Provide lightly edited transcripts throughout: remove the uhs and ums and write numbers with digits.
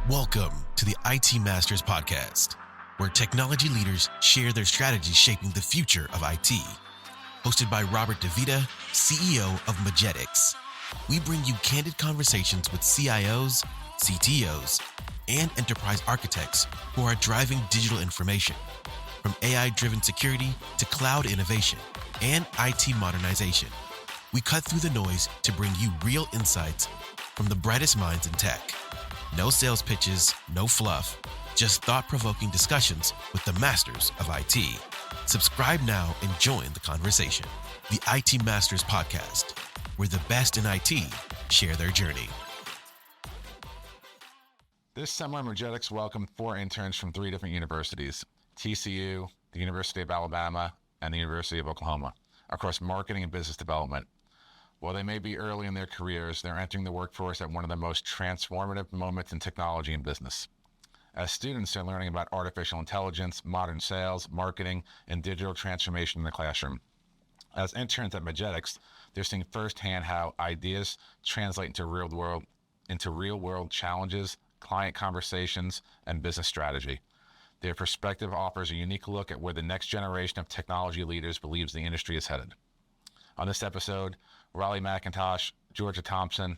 Welcome to the IT Masters Podcast, where technology leaders share their strategies shaping the future of IT. Hosted by Robert DeVita, CEO of Mejeticks. We bring you candid conversations with CIOs, CTOs, and enterprise architects who are driving digital information, from AI-driven security to cloud innovation and IT modernization. We cut through the noise to bring you real insights from the brightest minds in tech. No sales pitches, no fluff, just thought-provoking discussions with the masters of IT. Subscribe now and join the conversation. The IT Masters Podcast, where the best in IT share their journey. This summer, Mejeticks welcomed 4 interns from 3 different universities, TCU, the University of Alabama, and the University of Oklahoma, across marketing and business development. While they may be early in their careers, they're entering the workforce at one of the most transformative moments in technology and business. As students, they're learning about artificial intelligence, modern sales, marketing, and digital transformation in the classroom. As interns at Mejeticks, they're seeing firsthand how ideas translate into real-world challenges, client conversations, and business strategy. Their perspective offers a unique look at where the next generation of technology leaders believes the industry is headed. On this episode, McIntosh, Georgia Thompson,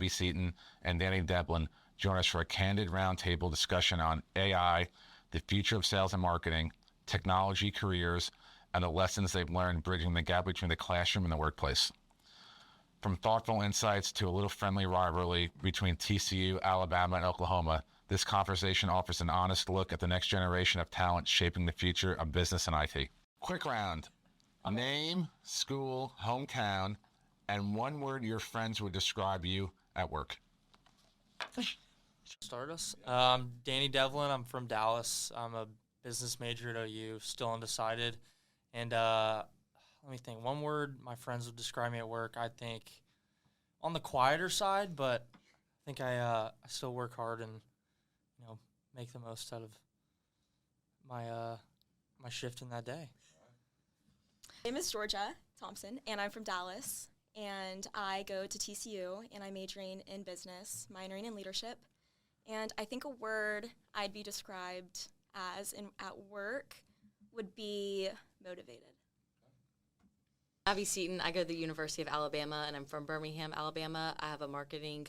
Seton, and Danny Devlin join us for a candid roundtable discussion on AI, the future of sales and marketing, technology careers, and the lessons they've learned bridging the gap between the classroom and the workplace. From thoughtful insights to a little friendly rivalry between TCU, Alabama, and Oklahoma, this conversation offers an honest look at the next generation of talent shaping the future of business and IT. Quick round. Name, school, hometown, and one word your friends would describe you at work. Start us. Danny Devlin. I'm from Dallas. I'm a business major at OU, still undecided. And let me think. One word my friends would describe me at work, I think, on the quieter side, but I think I still work hard and make the most out of my shift in that day. My name is Georgia Thompson, and I'm from Dallas, and I go to TCU, and I'm majoring in business, minoring in leadership, and I think a word I'd be described as at work would be motivated. Seton. I go to the University of Alabama, and I'm from Birmingham, Alabama. I have a marketing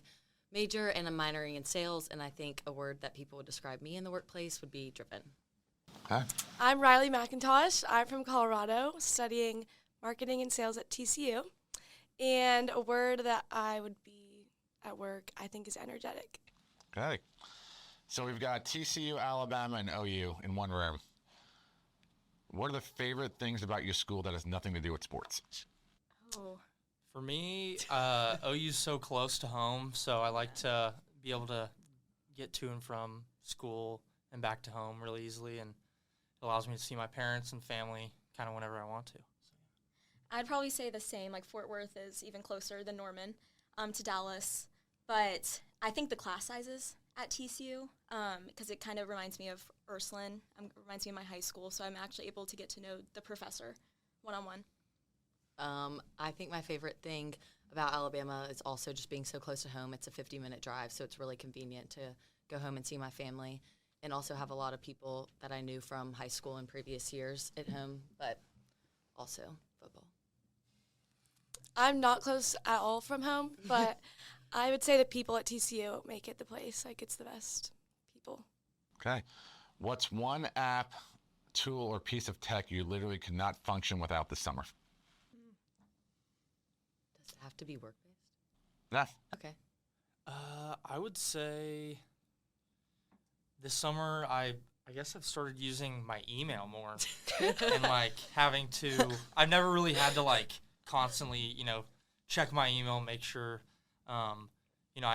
major, and I'm minoring in sales, and I think a word that people would describe me in the workplace would be driven. Okay. I'm McIntosh. I'm from Colorado, studying marketing and sales at TCU. And a word that I would be at work, I think, is energetic. Okay. So we've got TCU, Alabama, and OU in one room. What are the favorite things about your school that has nothing to do with sports? Oh. For me, OU's so close to home, so I like to be able to get to and from school and back to home really easily, and it allows me to see my parents and family kind of whenever I want to. I'd probably say the same. Like Fort Worth is even closer than Norman to Dallas, but I think the class sizes at TCU, because it kind of reminds me of Ursuline, reminds me of my high school, so I'm actually able to get to know the professor one-on-one. I think my favorite thing about Alabama is also just being so close to home. It's a 50-minute drive, so it's really convenient to go home and see my family, and also have a lot of people that I knew from high school and previous years at home, but also football. I'm not close at all from home, but I would say the people at TCU make it the place. Like, it's the best people. Okay. What's one app, tool, or piece of tech you literally could not function without this summer? Does it have to be work-based? Yeah. Okay. I would say this summer I guess I've started using my email more and having to. I've never really had to constantly check my email, make sure I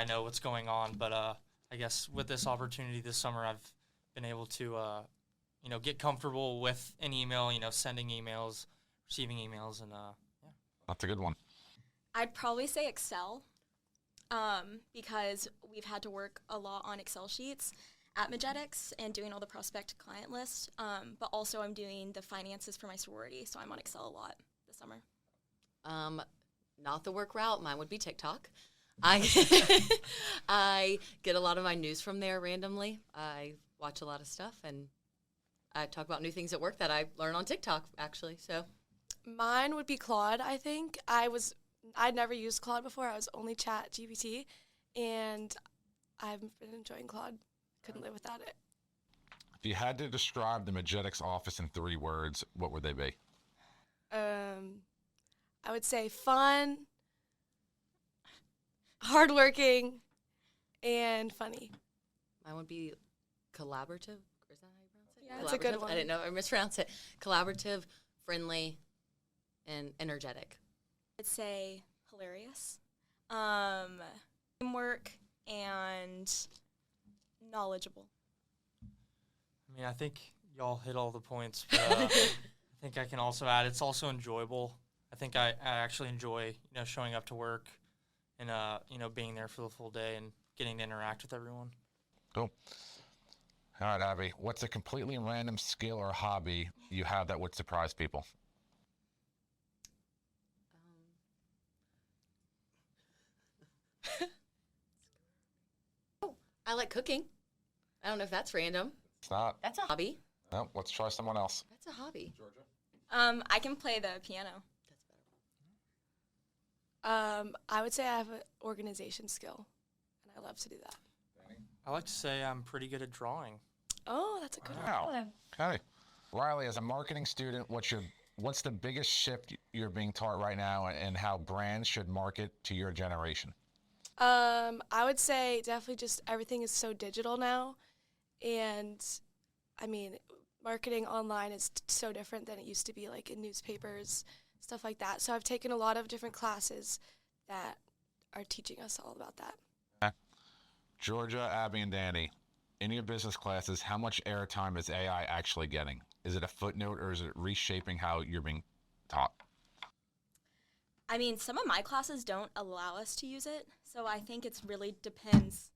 know what's going on. But I guess with this opportunity this summer, I've been able to get comfortable with an email, sending emails, receiving emails, and yeah. That's a good one. I'd probably say Excel, because we've had to work a lot on Excel sheets at Mejeticks and doing all the prospect client lists, but also I'm doing the finances for my sorority, so I'm on Excel a lot this summer. Not the work route. Mine would be TikTok. I I get a lot of my news from there randomly. I watch a lot of stuff, and I talk about new things at work that I learn on TikTok, actually. So Mine would be Claude, I think. I'd never used Claude before. I was only Chat GPT, and I've been enjoying Claude. Couldn't live without it. If you had to describe the Mejeticks office in 3 words, what would they be? I would say fun, hardworking, and funny. mine would be collaborative. Is that how you pronounce it? Yeah, that's a good Collaborative? one. I didn't know I mispronounced it. Collaborative, friendly, and energetic. I'd say hilarious, teamwork, and knowledgeable. I mean, I think y'all hit all the points, but I think I can also add it's also enjoyable. I think I actually enjoy, showing up to work and, being there for the full day and getting to interact with everyone. Cool. All right, Abby, what's a completely random skill or hobby you have that would surprise people? I like cooking. I don't know if that's random. It's not. That's a hobby. No, let's try someone else. That's a hobby. I can play the piano. I would say I have an organization skill, and I love to do that. I like to say I'm pretty good at drawing. Oh, that's a good one. Wow. Okay. Riley, as a marketing student, what's the biggest shift you're being taught right now, and how brands should market to your generation? I would say definitely just everything is so digital now, and I mean, marketing online is so different than it used to be, like in newspapers, stuff like that. So I've taken a lot of different classes that are teaching us all about that. Okay. Georgia, Abby, and Danny, in your business classes, how much airtime is AI actually getting? Is it a footnote, or is it reshaping how you're being taught? I mean, some of my classes don't allow us to use it, so I think it's really depends.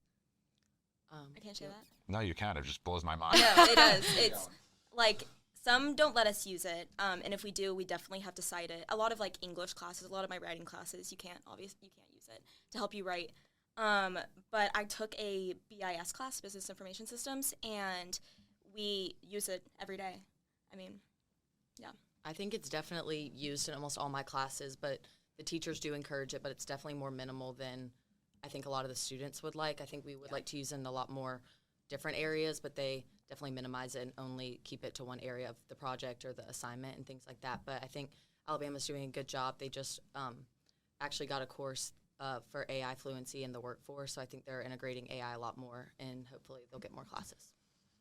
I can't say that. No, you can't. It just blows my mind. No, it does. It's like some don't let us use it, and if we do, we definitely have to cite it. A lot of like English classes, a lot of my writing classes, you can't use it to help you write. But I took a BIS class, Business Information Systems, and we use it every day. I mean, yeah. I think it's definitely used in almost all my classes, but the teachers do encourage it, but it's definitely more minimal than I think a lot of the students would like. I think we would like to use it in a lot more different areas, but they definitely minimize it and only keep it to one area of the project or the assignment and things like that. But I think Alabama's doing a good job. They just actually got a course for AI fluency in the workforce, so I think they're integrating AI a lot more, and hopefully they'll get more classes.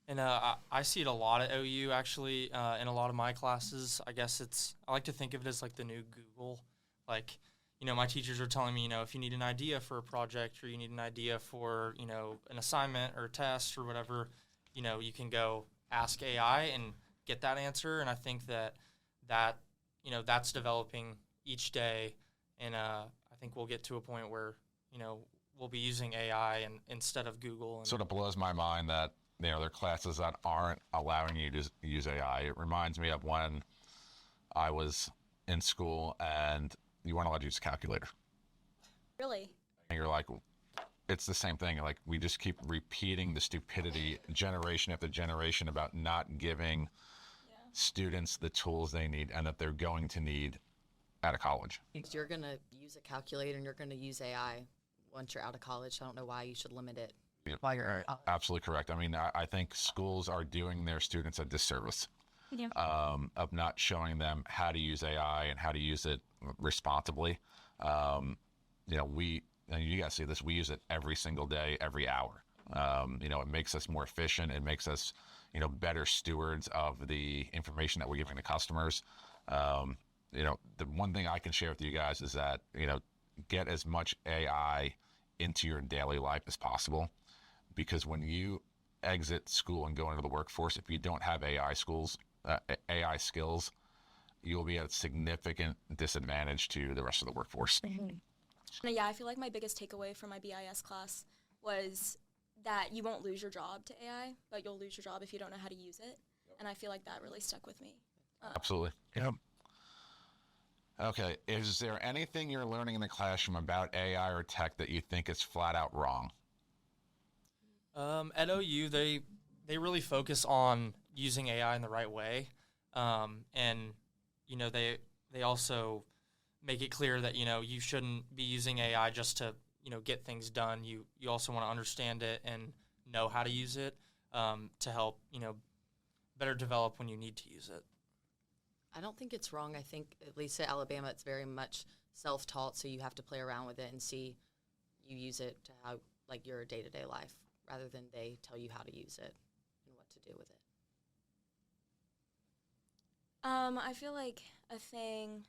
And I see it a lot at OU, actually, in a lot of my classes. I guess I like to think of it as like the new Google. Like, my teachers are telling me, if you need an idea for a project or you need an idea for, an assignment or a test or whatever, you can go ask AI and get that answer. And I think that's developing each day. And I think we'll get to a point where, we'll be using AI and instead of Google. And Sort of blows my mind that there are classes that aren't allowing you to use AI. It reminds me of when I was in school and you weren't allowed to use a calculator. Really? And you're like, it's the same thing. Like, we just keep repeating the stupidity generation after generation about not giving students the tools they need and that they're going to need out of college. You're going to use a calculator and you're going to use AI once you're out of college, so I don't know why you should limit it. While you're Absolutely correct. I mean, I think schools are doing their students a disservice of not showing them how to use AI and how to use it responsibly. And you guys see this, we use it every single day, every hour. It makes us more efficient. It makes us, better stewards of the information that we're giving to customers. The one thing I can share with you guys is that, get as much AI into your daily life as possible. Because when you exit school and go into the workforce, if you don't have AI skills, you'll be at a significant disadvantage to the rest of the workforce. Yeah, I feel like my biggest takeaway from my BIS class was that you won't lose your job to AI, but you'll lose your job if you don't know how to use it. And I feel like that really stuck with me. Absolutely. Yep. Okay, is there anything you're learning in the classroom about AI or tech that you think is flat out wrong? At OU, they really focus on using AI in the right way, and they also make it clear that you shouldn't be using AI just to get things done. You also want to understand it and know how to use it to help better develop when you need to use it. I don't think it's wrong. I think, at least at Alabama, it's very much self-taught, so you have to play around with it and see you use it to how, like, your day-to-day life, rather than they tell you how to use it and what to do with it. I feel like a thing,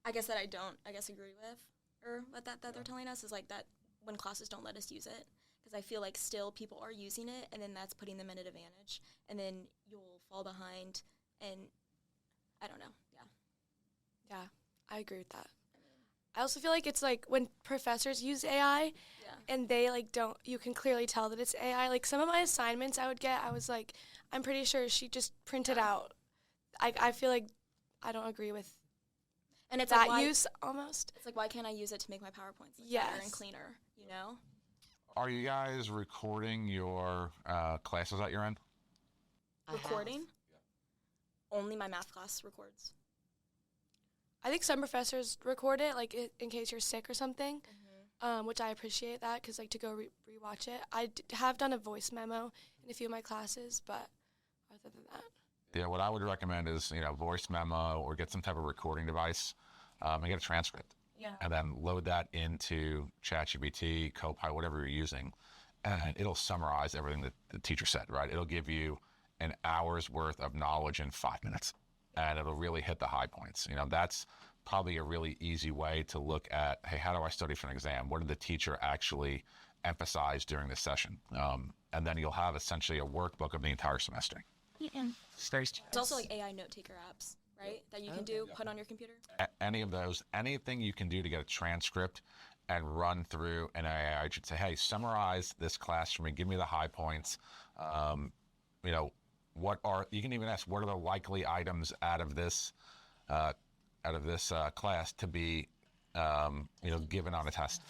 I guess that I don't, agree with, or what that they're telling us is like that when classes don't let us use it, because I feel like still people are using it, and then that's putting them at an advantage, and then you'll fall behind, and I don't know, Yeah, I agree with that. I also feel like it's like when professors use AI and they like don't, you can clearly tell that it's AI. Like some of my assignments I would get, I was like, I'm pretty sure she just printed out. I feel like I don't agree with and it's that like use almost. It's like, why can't I use it to make my PowerPoints better Yes. and cleaner, you know? Are you guys recording your classes at your end? I have. Recording? Only my math class records. I think some professors record it, like in case you're sick or something, which I appreciate that because like to go rewatch it. I have done a voice memo in a few of my classes, but other than that. Yeah, what I would recommend is, voice memo or get some type of recording device and get a transcript. Yeah. And then load that into ChatGPT, Copilot, whatever you're using, and it'll summarize everything that the teacher said, right? It'll give you an hour's worth of knowledge in 5 minutes, and it'll really hit the high points. That's probably a really easy way to look at, hey, how do I study for an exam? What did the teacher actually emphasize during the session? And then you'll have essentially a workbook of the entire semester. There's also like AI note taker apps, right? That you can put on your computer. Any of those, anything you can do to get a transcript and run through an AI, I should say, hey, summarize this class for me, give me the high points. You can even ask, what are the likely items out of this class to be, given on a test?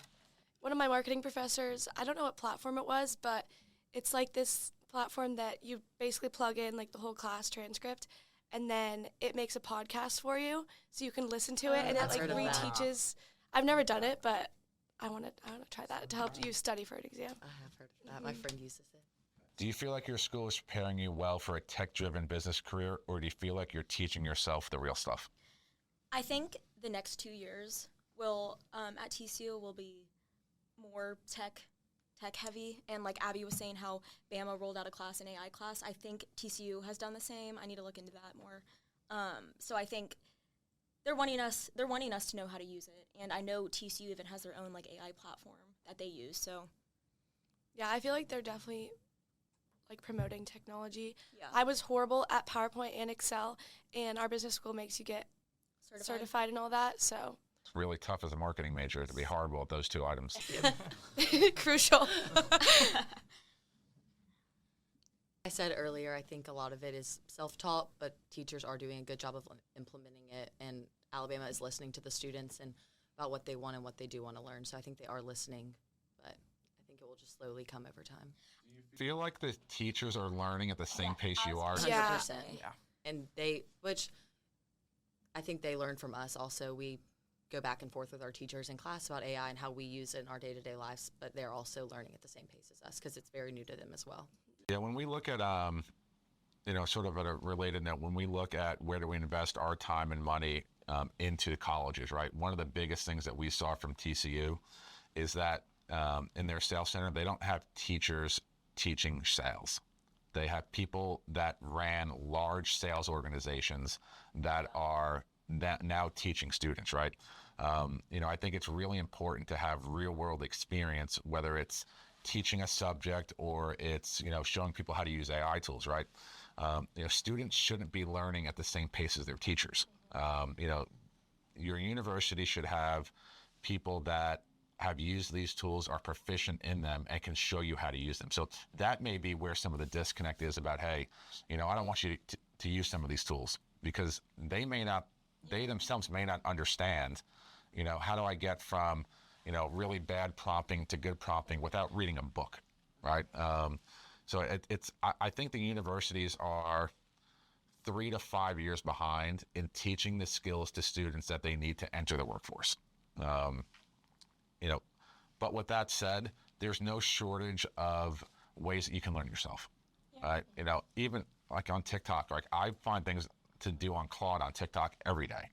One of my marketing professors, I don't know what platform it was, but it's like this platform that you basically plug in like the whole class transcript, and then it makes a podcast for you, so you can listen to it, and it I've like heard of that. reteaches. I've never done it, but I want to try that to help you study for an exam. I have heard of that. My friend uses it. Do you feel like your school is preparing you well for a tech-driven business career, or do you feel like you're teaching yourself the real stuff? I think the next 2 years will at TCU will be more tech heavy, and like Abby was saying how Bama rolled out an AI class. I think TCU has done the same. I need to look into that more. So I think they're wanting us to know how to use it, and I know TCU even has their own like AI platform that they use. So Yeah, I feel like they're definitely like promoting technology. yeah, I was horrible at PowerPoint and Excel, and our business school makes you get certified and all that, so It's really tough as a marketing major to be horrible at those two items. crucial. I said earlier, I think a lot of it is self-taught, but teachers are doing a good job of implementing it, and Alabama is listening to the students and about what they want and what they do want to learn. So I think they are listening, but I think it will just slowly come over time. Feel like the teachers are learning at the same pace you are? 100%. Yeah. And which I think they learn from us also. We go back and forth with our teachers in class about AI and how we use it in our day-to-day lives, but they're also learning at the same pace as us because it's very new to them as well. Yeah, when we look at, sort of at a related note, when we look at where do we invest our time and money into colleges, right? One of the biggest things that we saw from TCU is that in their sales center, they don't have teachers teaching sales. They have people that ran large sales organizations that are now teaching students, right? I think it's really important to have real world experience, whether it's teaching a subject or it's, showing people how to use AI tools, right? Students shouldn't be learning at the same pace as their teachers. Your university should have people that have used these tools, are proficient in them, and can show you how to use them. So that may be where some of the disconnect is about, hey, I don't want you to use some of these tools because they may not they themselves may not understand, how do I get from, really bad prompting to good prompting without reading a book, right? So I think the universities are 3 to 5 years behind in teaching the skills to students that they need to enter the workforce. But with that said, there's no shortage of ways that you can learn yourself, right? Even like on TikTok, like I find things to do on Claude on TikTok every day.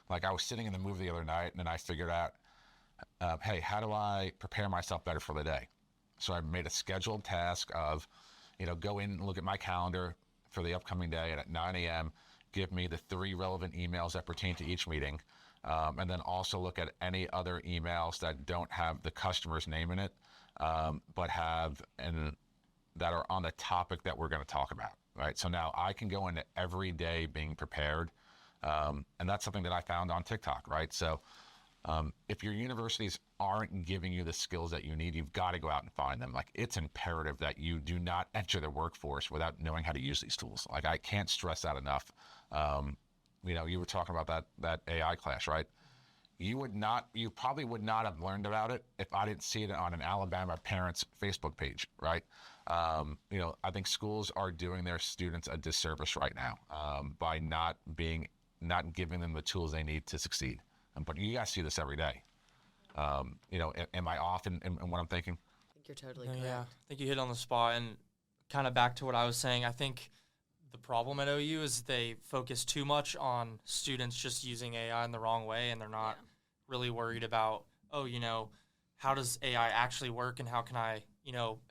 Like I was sitting in the movie the other night and then I figured out, hey, how do I prepare myself better for the day? So I made a scheduled task of, go in and look at my calendar for the upcoming day, and at 9 a.m., give me the 3 relevant emails that pertain to each meeting, and then also look at any other emails that don't have the customer's name in it, but that are on the topic that we're going to talk about, right? So now I can go into every day being prepared, and that's something that I found on TikTok, right? So if your universities aren't giving you the skills that you need, you've got to go out and find them. Like it's imperative that you do not enter the workforce without knowing how to use these tools. Like I can't stress that enough. You were talking about that AI class, right? You probably would not have learned about it if I didn't see it on an Alabama parents Facebook page, right? I think schools are doing their students a disservice right now by not giving them the tools they need to succeed. But you guys see this every day. Am I off in what I'm thinking? I think you're totally correct. Yeah, I think you hit on the spot. And kind of back to what I was saying, I think the problem at OU is they focus too much on students just using AI in the wrong way, and they're not really worried about, how does AI actually work and how can I,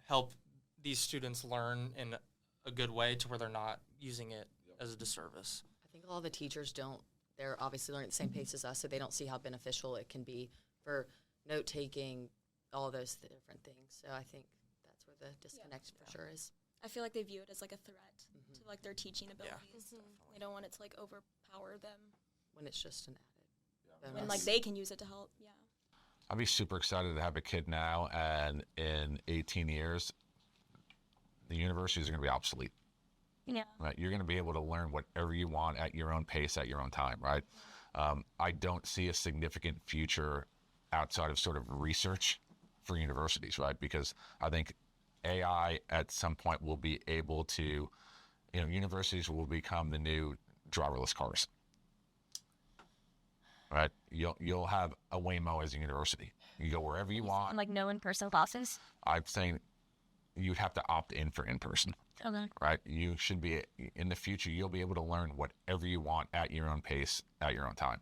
help these students learn in a good way to where they're not using it as a disservice. I think all the teachers they're obviously learning at the same pace as us, so they don't see how beneficial it can be for note-taking, all those different things. So I think that's where the disconnect for sure is. I feel like they view it as like a threat to like their teaching abilities. They don't want it to like overpower them. When it's just an added bonus. When like they can use it to help. Yeah. I'd be super excited to have a kid now, and in 18 years, the universities are going to be obsolete. Yeah. Right? You're going to be able to learn whatever you want at your own pace, at your own time, right? I don't see a significant future outside of sort of research for universities, right? Because I think AI at some point will be able to, universities will become the new driverless cars, right? You'll have a Waymo as a university. You go wherever you want. Like no in-person classes? I'm saying you'd have to opt in for in-person. Okay. Right? You should be, in the future, you'll be able to learn whatever you want at your own pace, at your own time.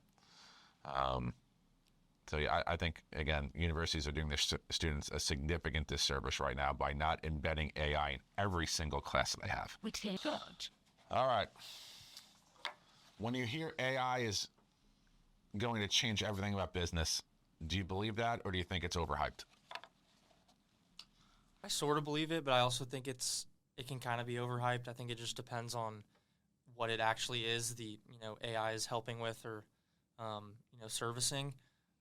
So yeah, I think, again, universities are doing their students a significant disservice right now by not embedding AI in every single class that they have. We can't. All right. When you hear AI is going to change everything about business, do you believe that, or do you think it's overhyped? I sort of believe it, but I also think it can kind of be overhyped. I think it just depends on what it actually is AI is helping with or servicing.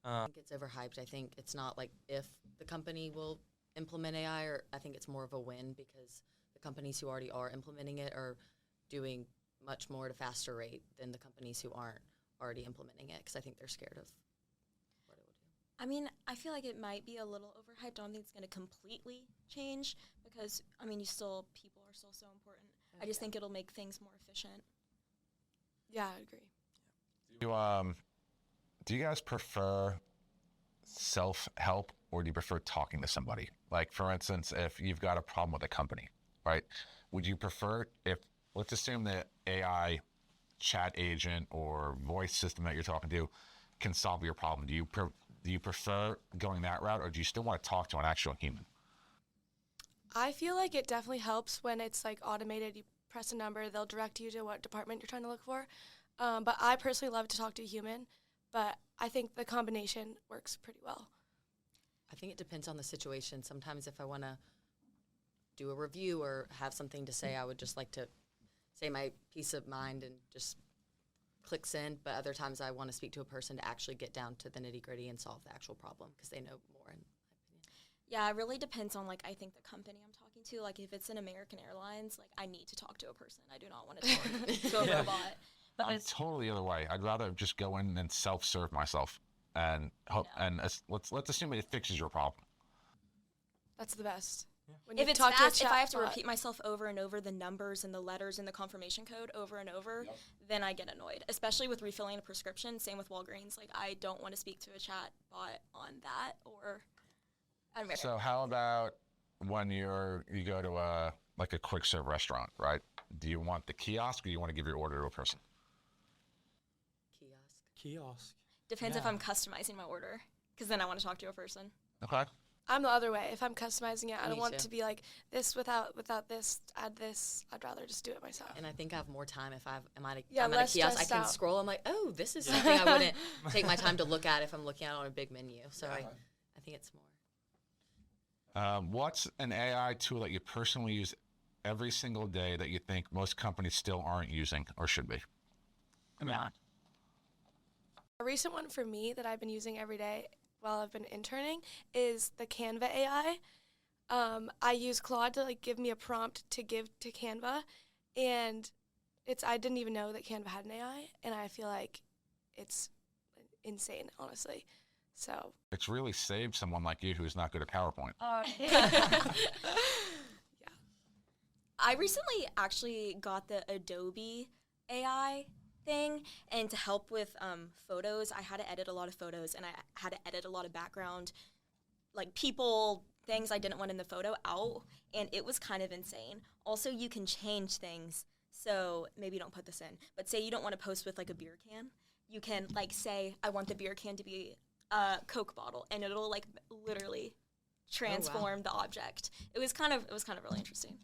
I think it's overhyped. I think it's not like if the company will implement AI, or I think it's more of a win because the companies who already are implementing it are doing much more at a faster rate than the companies who aren't already implementing it, because I think they're scared of what it will do. I mean, I feel like it might be a little overhyped. I don't think it's going to completely change because, people are still so important. I just think it'll make things more efficient. Yeah, I agree. Do you guys prefer self-help, or do you prefer talking to somebody? Like, for instance, if you've got a problem with a company, right? Would you prefer let's assume the AI chat agent or voice system that you're talking to can solve your problem. Do you prefer going that route, or do you still want to talk to an actual human? I feel like it definitely helps when it's like automated. You press a number, they'll direct you to what department you're trying to look for. But I personally love to talk to a human, but I think the combination works pretty well. I think it depends on the situation. Sometimes if I want to do a review or have something to say, I would just like to say my peace of mind and just click send. But other times I want to speak to a person to actually get down to the nitty-gritty and solve the actual problem because they know more, in my opinion. Yeah, it really depends on, I think the company I'm talking to. Like, if it's an American Airlines, I need to talk to a person. I do not want to talk to a robot. But I'm it's totally the other way. I'd rather just go in and self-serve myself and hope, and let's assume it fixes your problem. That's the best. When If you it's talk to a fast, if I have to chatbot. repeat myself over and over, the numbers and the letters and the confirmation code over and over, then I get annoyed, especially with refilling a prescription. Same with Walgreens. Like, I don't want to speak to a chat bot on that, or I don't know. So how about when you go to a quick serve restaurant, right? Do you want the kiosk or do you want to give your order to a person? Kiosk. Depends if Yeah. I'm customizing my order, because then I want to talk to a person. Okay. I'm the other way. If I'm customizing it, I Me don't want too. to be like this without this, add this. I'd rather just do it myself. And I think I have more time if I'm at a less kiosk. I stressed can out. scroll. I'm like, oh, this is something I wouldn't take my time to look at if I'm looking at it on a big menu. So I think it's more. What's an AI tool that you personally use every single day that you think most companies still aren't using or should be? yeah. A recent one for me that I've been using every day while I've been interning is the Canva AI. I use Claude to give me a prompt to give to Canva, and I didn't even know that Canva had an AI, and I feel like it's insane, honestly. So It's really saved someone like you who's not good at PowerPoint. I recently actually got the Adobe AI thing, and to help with photos, I had to edit a lot of photos, and I had to edit a lot of background, like people, things I didn't want in the photo out, and it was kind of insane. Also, you can change things, so maybe don't put this in, but say you don't want to post with a beer can, you can say, I want the beer can to be a Coke bottle, and it'll literally transform the object. It was kind of really interesting.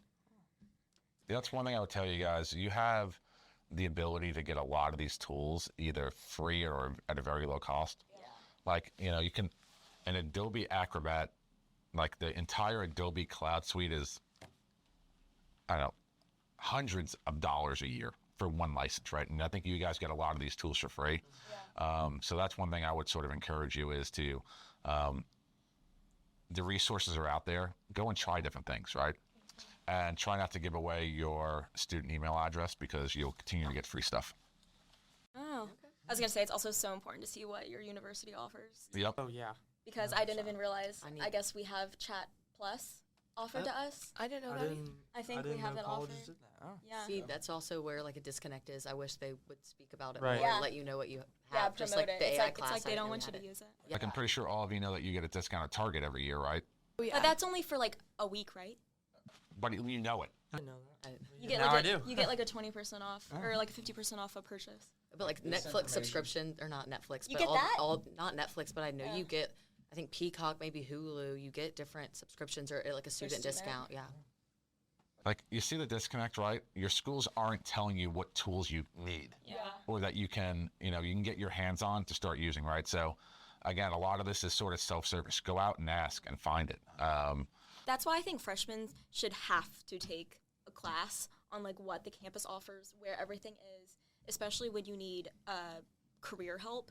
That's one thing I would tell you guys. You have the ability to get a lot of these tools either free or at a very low cost. Yeah. You can, an Adobe Acrobat, the entire Adobe Cloud Suite is, I don't know, hundreds of dollars a year for one license, right? And I think you guys get a lot of these tools for free. Yeah. So that's one thing I would sort of encourage you is to, the resources are out there. Go and try different things, right? And try not to give away your student email address because you'll continue to get free stuff. Oh. I was going to say, it's also so important to see what your university offers. Yep. Oh yeah. Because I didn't even realize, I I guess we have Chat Plus offered to us. I didn't know I that. didn't. I think I we didn't have know that colleges offered. did that. Oh. Yeah. See, that's also where a disconnect is. I wish they would speak about it Right. more, Yeah. let you know what you Yeah, have. Just promote like it. the It's AI like, class. it's like I they don't didn't want know you how to use it. Yeah. I'm pretty sure all of you know that you get a discount at Target every year, right? Oh, yeah. But that's only for a week, right? But you know it. I didn't know that. You get Now I do. you get a 20% off or a 50% off a purchase. But Netflix subscription, or not Netflix, You but get that? not Netflix, but I know you get, I think Peacock, maybe Hulu, you get different subscriptions or a student student. discount. Yeah. You see the disconnect, right? Your schools aren't telling you what tools you need or that you can get your hands on to start using, right? So again, a lot of this is sort of self-service. Go out and ask and find it. That's why I think freshmen should have to take a class on what the campus offers, where everything is, especially when you need career help.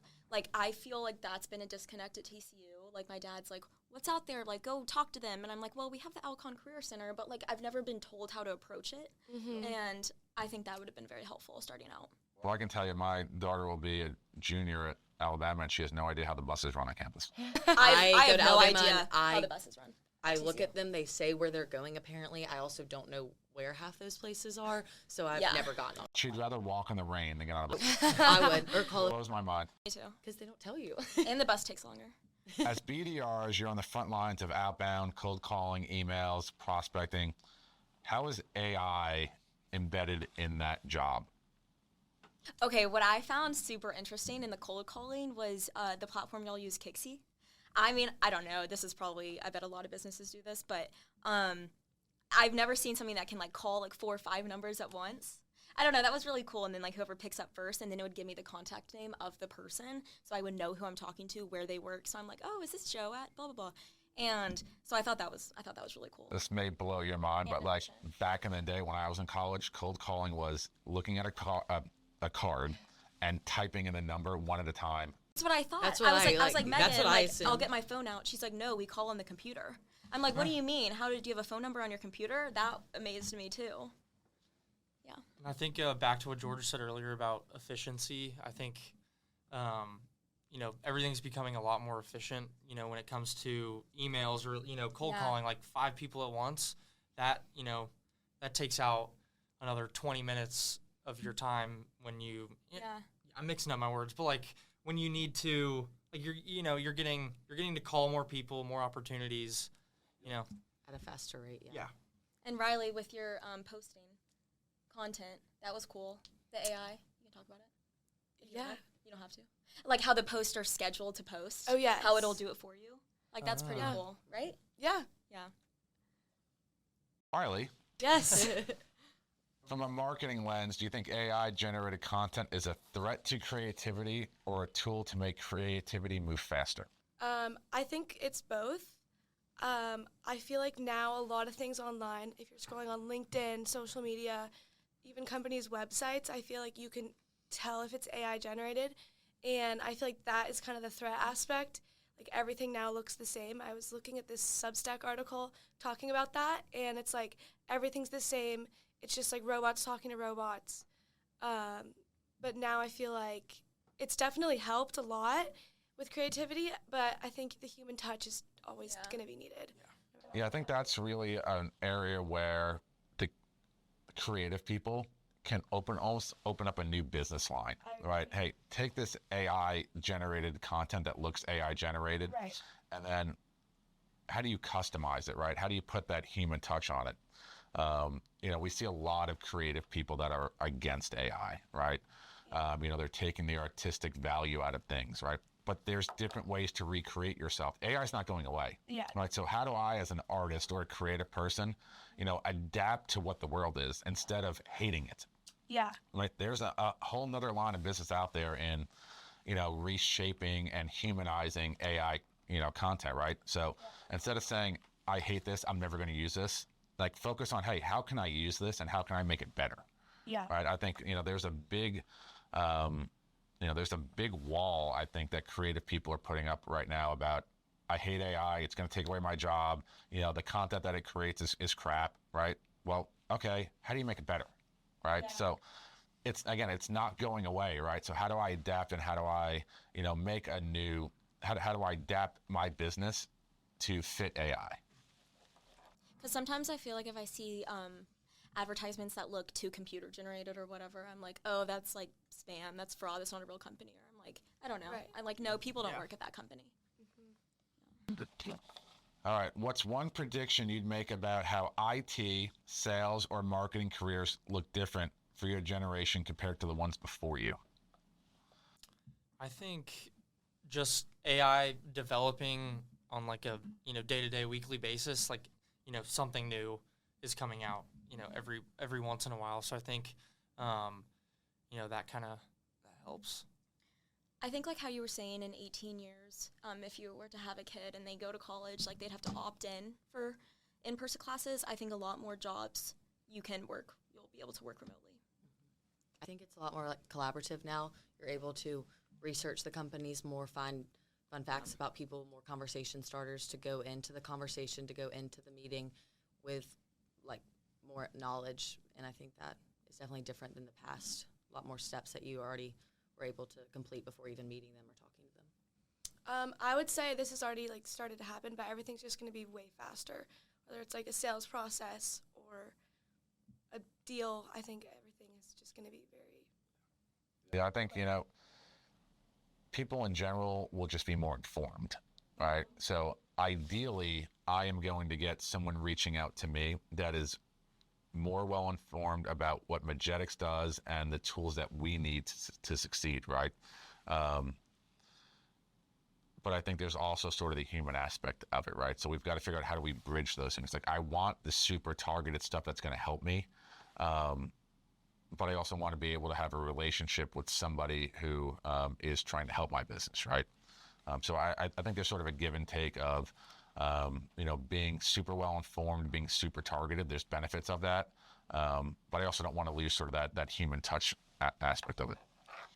I feel that's been a disconnect at TCU. My dad's what's out there? Go talk to them. And I'm well, we have the Alcon Career Center, but I've never been told how to approach it. And I think that would have been very helpful starting out. Well, I can tell you my daughter will be a junior at Alabama and she has no idea how the buses run on campus. I go have to no Alabama idea and how I- the buses run. I look at them, they say where they're going apparently. I also don't know where half those places are, so I've Yeah. never gotten on. She'd rather walk in the rain than get on a bus. I would, or call it, Blows my mind. Me too. because they don't tell you. And the bus takes longer. As BDRs, you're on the front lines of outbound, cold calling, emails, prospecting. How is AI embedded in that job? Okay, what I found super interesting in the cold calling was the platform y'all use, Kixie. I mean, I don't know. This is probably, I bet a lot of businesses do this, but I've never seen something that can call 4 or 5 numbers at once. I don't know. That was really cool. And then whoever picks up first, and then it would give me the contact name of the person, so I would know who I'm talking to, where they work. So I'm oh, is this Joe at blah blah blah? And so I thought that was really cool. This may blow your mind, but back in the day when I was in college, cold calling was looking at a card and typing in the number one at a time. That's what I thought. That's what I was I- like, Megan, that's what I I'll assumed. get my phone out. She's like, no, we call on the computer. I'm what do you mean? Do you have a phone number on your computer? That amazed me too. Yeah. And I think back to what Georgia said earlier about efficiency, I think, everything's becoming a lot more efficient, when it comes to emails or, cold calling, like 5 people at once. That, that takes out another 20 minutes of your time when you I'm mixing up my words, but like when you need to, like you're getting to call more people, more opportunities, at a faster rate. Yeah. And Riley, with your posting content, that was cool. The AI, you can talk about it. You don't have to. Like how the posts are scheduled to post. Oh yeah. How it'll do it for you. Like that's pretty cool, right? Yeah. Yeah. Riley, Yes. from a marketing lens, do you think AI-generated content is a threat to creativity or a tool to make creativity move faster? I think it's both. I feel like now a lot of things online, if you're scrolling on LinkedIn, social media, even companies' websites, I feel like you can tell if it's AI generated. And I feel like that is kind of the threat aspect. Like everything now looks the same. I was looking at this Substack article talking about that, and it's like everything's the same. It's just like robots talking to robots. But now I feel like it's definitely helped a lot with creativity, but I think the human touch is always going to be needed. Yeah, I think that's really an area where the creative people can almost open up a new business line, right? Hey, take this AI generated content that looks AI generated, Right. and then how do you customize it, right? How do you put that human touch on it? We see a lot of creative people that are against AI, right? They're taking the artistic value out of things, right? But there's different ways to recreate yourself. AI is not going away, right? So how do I, as an artist or a creative person, adapt to what the world is instead of hating it? Yeah. Right? There's a whole nother line of business out there in, reshaping and humanizing AI, content, right? So instead of saying, I hate this, I'm never going to use this, like focus on, hey, how can I use this and how can I make it better? Yeah. Right? I think, there's a big, there's a big wall, I think, that creative people are putting up right now about, I hate AI, it's going to take away my job. The content that it creates is crap, right? Well, okay, how do you make it better, right? So it's not going away, right? So how do I adapt and how do I, make a new, how do I adapt my business to fit AI? Because sometimes I feel like if I see advertisements that look too computer generated or whatever, I'm like, oh, that's like spam, that's fraud, that's not a real company. Or I'm like, I don't know. Right. I'm like, no, people don't work at that company. All right. What's one prediction you'd make about how IT, sales, or marketing careers look different for your generation compared to the ones before you? I think just AI developing on like a day-to-day, weekly basis, like something new is coming out every once in a while. So I think that kind of helps. I think like how you were saying in 18 years, if you were to have a kid and they go to college, like they'd have to opt in for in-person classes. I think a lot more jobs you'll be able to work remotely. I think it's a lot more like collaborative now. You're able to research the companies more, find fun facts about people, more conversation starters to go into the conversation, to go into the meeting with like more knowledge. And I think that is definitely different than the past. A lot more steps that you already were able to complete before even meeting them or talking to them. I would say this has already like started to happen, but everything's just going to be way faster. Whether it's like a sales process or a deal, I think everything is just going to be very. Yeah, I think, people in general will just be more informed, right? So ideally, I am going to get someone reaching out to me that is more well-informed about what Mejeticks does and the tools that we need to succeed, right? But I think there's also sort of the human aspect of it, right? So we've got to figure out how do we bridge those things. Like I want the super targeted stuff that's going to help me, but I also want to be able to have a relationship with somebody who is trying to help my business, right? So I think there's sort of a give and take of, being super well informed, being super targeted. There's benefits of that, but I also don't want to lose sort of that human touch aspect of it.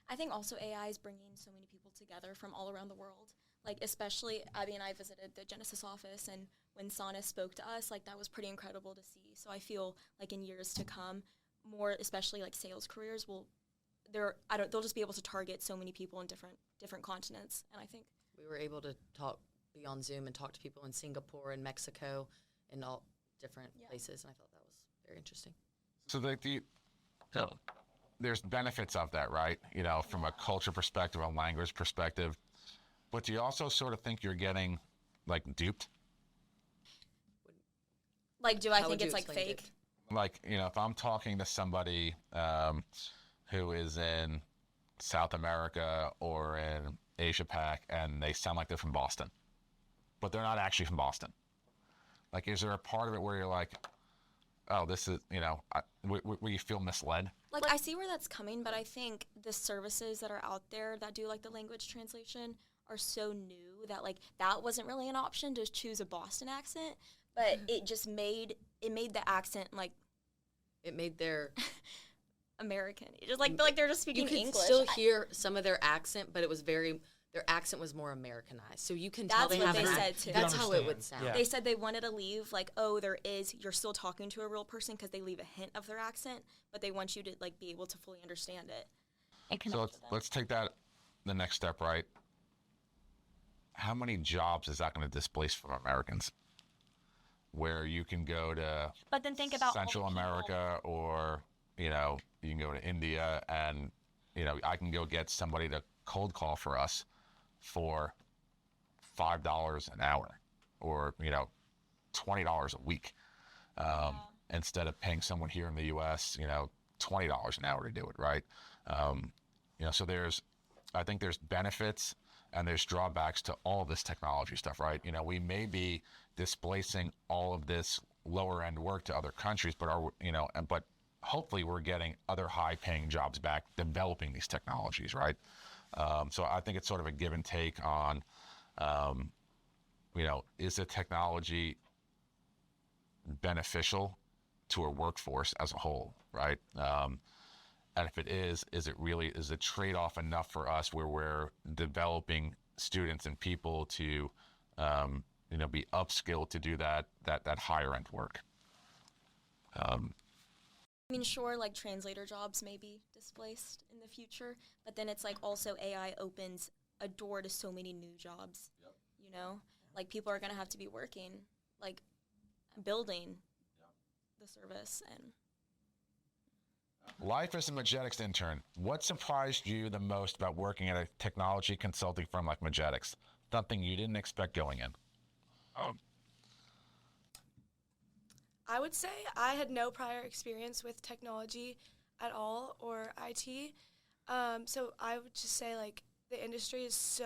I think also AI is bringing so many people together from all around the world. Like especially, I visited the Genesis office, and when Sana spoke to us, like that was pretty incredible to see. So I feel like in years to come, more, especially like sales careers, they'll just be able to target so many people in different continents. And I think we were able to be on Zoom and talk to people in Singapore and Mexico and all different places, and I thought that was very interesting. So there's benefits of that, right? You know, from a culture perspective, a language perspective. But do you also sort of think you're getting, like, duped? Like, do I think it's, like, fake? Duped? Like, you know, if I'm talking to somebody who is in South America or in Asia Pac and they sound like they're from Boston, but they're not actually from Boston. Like, is there a part of it where you're like, oh, this is, you know, where you feel misled? Like, I see where that's coming, but I think the services that are out there that do, like, the language translation are so new that, like, that wasn't really an option to choose a Boston accent, but it just made the accent, like... It made their... American. It just, like, feel like they're just speaking English. You could still hear some of their accent, but it was their accent was more Americanized. So you can tell that's they what have they an said, too. That's how it would sound. Yeah. They said they wanted to leave, like, oh, you're still talking to a real person because they leave a hint of their accent, but they want you to, like, be able to fully understand it. And connect So let's take that the next step, right? How many jobs is that going to displace from Americans? Where you can go to but then think about Central America, or, you know, you can go to India, and, you know, I can go get somebody to cold call for us for $5 an hour, or, you know, $20 a week, instead of paying someone here in the U.S., you know, $20 an hour to do it, right? You know, so I think there's benefits and there's drawbacks to all of this technology stuff, right? You know, we may be displacing all of this lower end work to other countries, but but hopefully we're getting other high paying jobs back developing these technologies, right? So I think it's sort of a give and take on, you know, is the technology beneficial to a workforce as a whole, right? And if it is the trade-off enough for us where we're developing students and people to, you know, be upskilled to do that higher end work? I mean, sure, like, translator jobs may be displaced in the future, but then it's like also AI opens a door to so many new jobs, you know? Like, people are going to have to be working, like, building the service. And life as a Mejeticks intern, what surprised you the most about working at a technology consulting firm like Mejeticks? Something you didn't expect going in? I would say I had no prior experience with technology at all, or IT. So I would just say, like, the industry is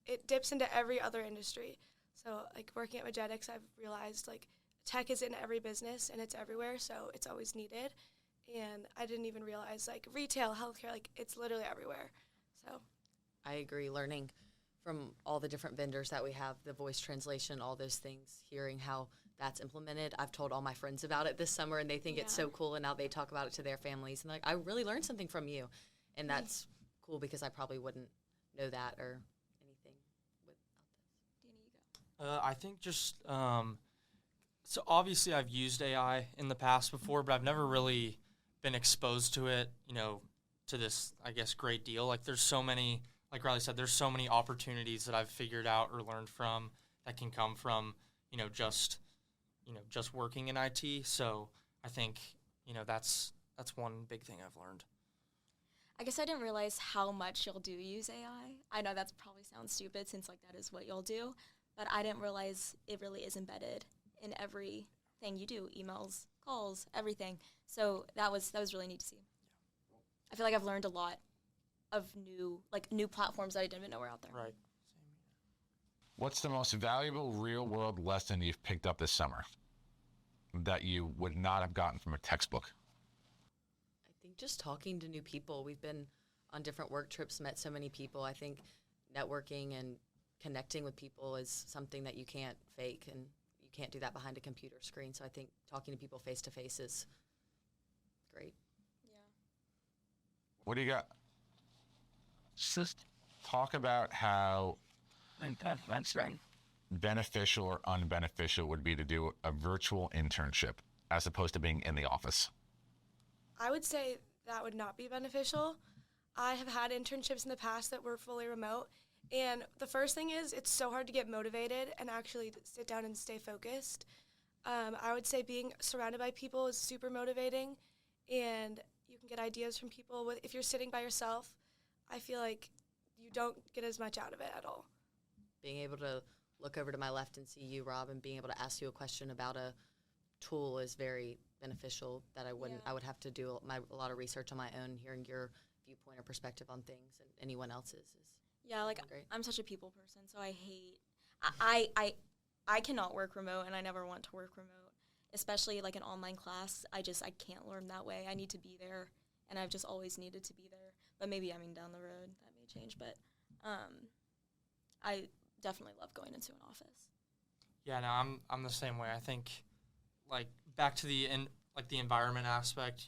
it dips into every other industry. So, like, working at Mejeticks, I've realized, like, tech is in every business and it's everywhere, so it's always needed. And I didn't even realize, like, retail, healthcare, like, it's literally everywhere. So I agree. Learning from all the different vendors that we have, the voice translation, all those things, hearing how that's implemented. I've told all my friends about it this summer, and they think it's so cool, and now they talk about it to their families. And, like, I really learned something from you. And that's cool because I probably wouldn't know that or anything without this. Danny, you go. I think just, so obviously I've used AI in the past before, but I've never really been exposed to it, you know, to this, I guess, great deal. Like, there's so many, like Riley said, there's so many opportunities that I've figured out or learned from that can come from, just working in IT. So I think, that's one big thing I've learned. I guess I didn't realize how much y'all do use AI. I know that probably sounds stupid since, like, that is what y'all do, but I didn't realize it really is embedded in everything you do, emails, calls, everything. So that was really neat to see. I feel like I've learned a lot of new platforms that I didn't even know were out there. Right. What's the most valuable real-world lesson you've picked up this summer that you would not have gotten from a textbook? I think just talking to new people. We've been on different work trips, met so many people. I think networking and connecting with people is something that you can't fake, and you can't do that behind a computer screen. So I think talking to people face-to-face is great. Yeah. What do you got? Talk about how beneficial or unbeneficial would be to do a virtual internship as opposed to being in the office. I would say that would not be beneficial. I have had internships in the past that were fully remote, and the first thing is it's so hard to get motivated and actually sit down and stay focused. I would say being surrounded by people is super motivating, and you can get ideas from people. If you're sitting by yourself, I feel like you don't get as much out of it at all. Being able to look over to my left and see you, Rob, and being able to ask you a question about a tool is very beneficial. That I would have to do a lot of research on my own. Hearing your viewpoint or perspective on things and anyone else's is great. I'm such a people person, so I hate. I cannot work remote, and I never want to work remote, especially like an online class. I can't learn that way. I need to be there, and I've just always needed to be there. But maybe down the road that may change. But I definitely love going into an office. Yeah, no, I'm the same way. I think, like, back to the environment aspect.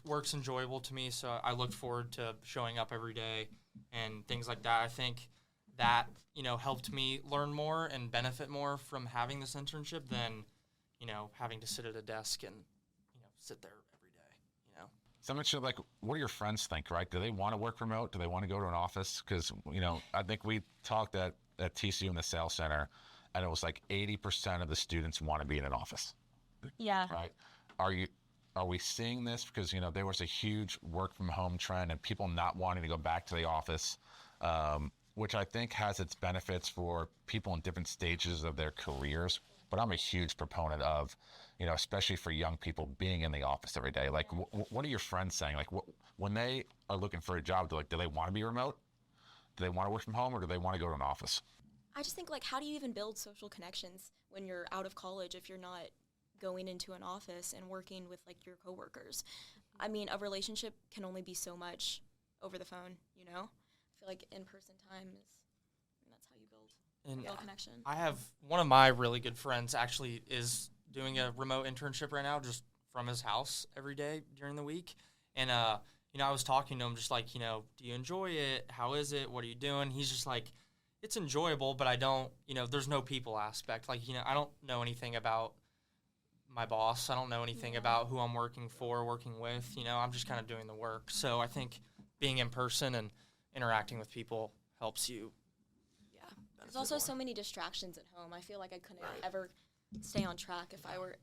Work's enjoyable to me, so I look forward to showing up every day and things like that. I think that helped me learn more and benefit more from having this internship than having to sit at a desk and sit there every day. So I'm not sure, like, what do your friends think, right? Do they want to work remote? Do they want to go to an office? Because, I think we talked at TCU in the sales center, and it was like 80% of the students want to be in an office. Yeah. Right? Are we seeing this? Because, there was a huge work from home trend and people not wanting to go back to the office, which I think has its benefits for people in different stages of their careers. But I'm a huge proponent of, especially for young people, being in the office every day. Like, what are your friends saying? Like, when they are looking for a job, do they want to be remote? Do they want to work from home, or do they want to go to an office? I just think, like, how do you even build social connections when you're out of college if you're not going into an office and working with, like, your coworkers? I mean, a relationship can only be so much over the phone, I feel like in-person time that's how you build connection. I have one of my really good friends actually is doing a remote internship right now, just from his house every day during the week. And, I was talking to him just like, do you enjoy it? How is it? What are you doing? He's just like, it's enjoyable, but I don't, there's no people aspect. Like, I don't know anything about my boss. I don't know anything about who I'm working for, working with. I'm just kind of doing the work. So I think being in person and interacting with people helps you. Yeah. There's also so many distractions at home. I feel like I couldn't ever stay on track if I were.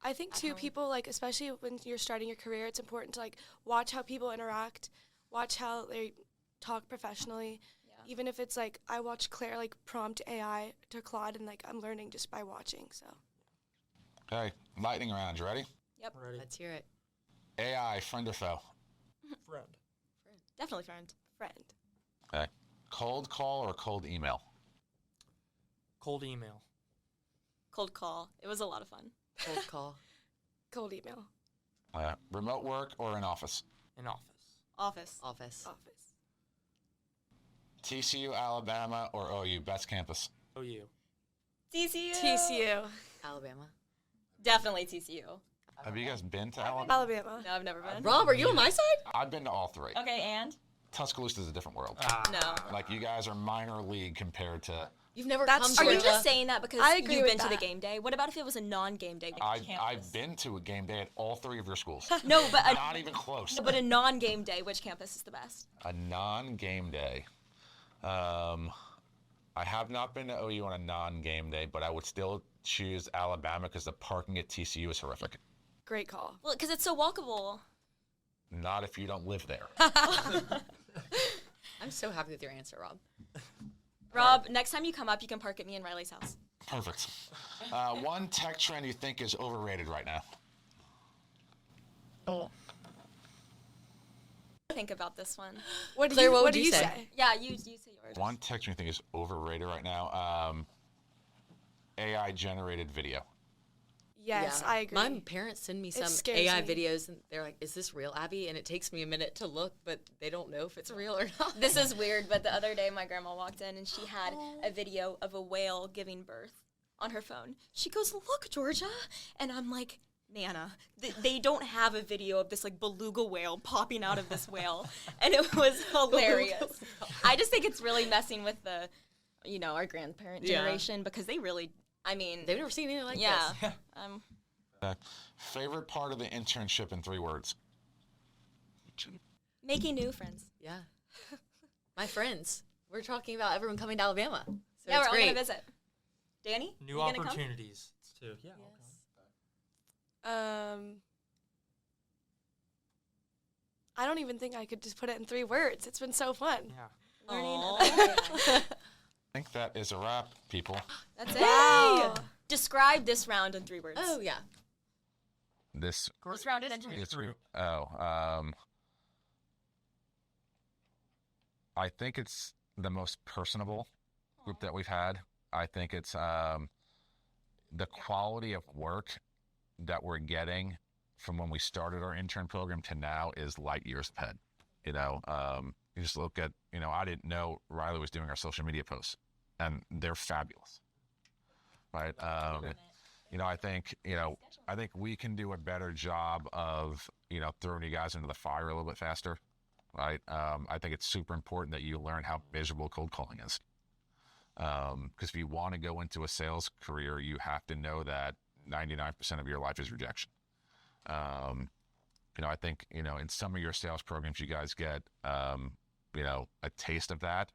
I think too, people, like, especially when you're starting your career, it's important to, like, watch how people interact, watch how they talk professionally. Yeah. Even if it's like, I watched Claire, like, prompt AI to Claude, and, like, I'm learning just by watching. So. Okay, lightning round. You ready? Yep. Ready. Let's hear it. AI, friend or foe? Friend. Definitely friend. Okay. Cold call or cold email? Cold email. Cold call. It was a lot of fun. Cold call. Cold email. Remote work or in office? In office. Office. Office. TCU, Alabama, or OU? Best campus? OU. TCU. Alabama. Definitely TCU. Have you guys been to Alabama? Alabama. No, I've never been. Rob, are you on my side? I've been to all three. Okay, and? Tuscaloosa is a different world. No. Like, you guys are minor league compared to... You've never That's come true. to Are you Georgia. just saying that because I agree you've with been to the that. game day? What about if it was a non-game day? Like I've been to a game day at all three of your schools. No, but Not even close. but a non-game day, which campus is the best? A non-game day. I have not been to OU on a non-game day, but I would still choose Alabama because the parking at TCU is horrific. Great call. Well, because it's so walkable. Not if you don't live there. I'm so happy with your answer, Rob. Rob, next time you come up, you can park at me and Riley's house. Perfect. One tech trend you think is overrated right now? Think about this one. Claire, what what would do you you say? say? Yeah, you say yours. One tech trend you think is overrated right now? AI-generated video. Yes, Yeah. I agree. My parents send me some scares AI me. videos, and they're like, "Is this real, Abby?" And it takes me a minute to look, but they don't know if it's real or not. This is weird, but the other day my grandma walked in and she had a video of a whale giving birth on her phone. She goes, "Look, Georgia." And I'm like, Nana, they don't have a video of this, like, beluga whale popping out of this whale. And it was hilarious. I just think it's really messing with the, our grandparent Yeah. generation because they really, I mean. They've never seen anything like yeah. this. Favorite part of the internship in 3 words? Making new friends. Yeah. My friends. We're talking about everyone coming to Alabama. So Yeah, it's we're all great. going to visit. Danny? New you gonna come? opportunities too. Yeah. Yes. I don't even think I could just put it in 3 words. It's been so fun. Yeah. Learning Aw. about I think that is a wrap, people. That's it. Wow. Describe this round in 3 words. Oh, yeah. This This round in engineering. it's I think it's the most personable group that we've had. I think it's the quality of work that we're getting from when we started our intern program to now is light years ahead. You just look at, I didn't know Riley was doing our social media posts, and they're fabulous, right? I think we can do a better job of, throwing you guys into the fire a little bit faster, right? I think it's super important that you learn how miserable cold calling is. Because if you want to go into a sales career, you have to know that 99% of your life is rejection. I think, in some of your sales programs, you guys get, a taste of that.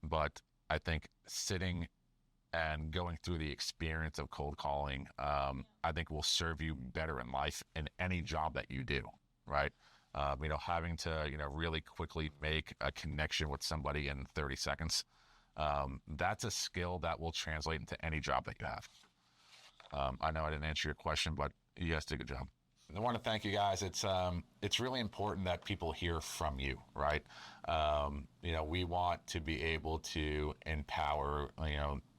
But I think sitting and going through the experience of cold calling, I think will serve you better in life in any job that you do, right? Having to, really quickly make a connection with somebody in 30 seconds. That's a skill that will translate into any job that you have. I know I didn't answer your question, but you guys did a good job. I want to thank you guys. It's really important that people hear from you, right? We want to be able to empower,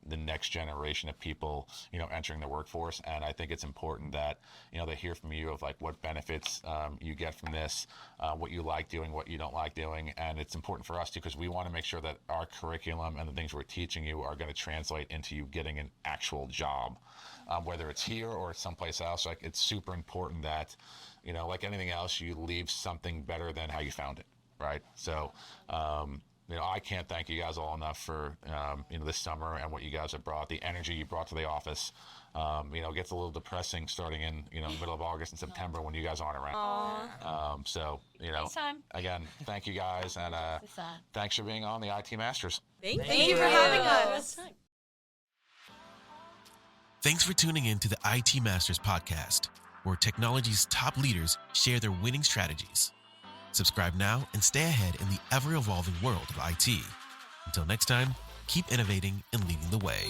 the next generation of people, entering the workforce. And I think it's important that, they hear from you of like what benefits you get from this, what you like doing, what you don't like doing. And it's important for us too, because we want to make sure that our curriculum and the things we're teaching you are going to translate into you getting an actual job, whether it's here or someplace else. Like it's super important that, like anything else, you leave something better than how you found it, right? So, I can't thank you guys all enough for, this summer and what you guys have brought, the energy you brought to the office. It gets a little depressing starting in, middle of August and September when you guys aren't around. Again, thank you guys. And thanks for being on the IT Masters. Thank you for having us. Thanks for tuning in to the IT Masters podcast, where technology's top leaders share their winning strategies. Subscribe now and stay ahead in the ever-evolving world of IT. Until next time, keep innovating and leading the way.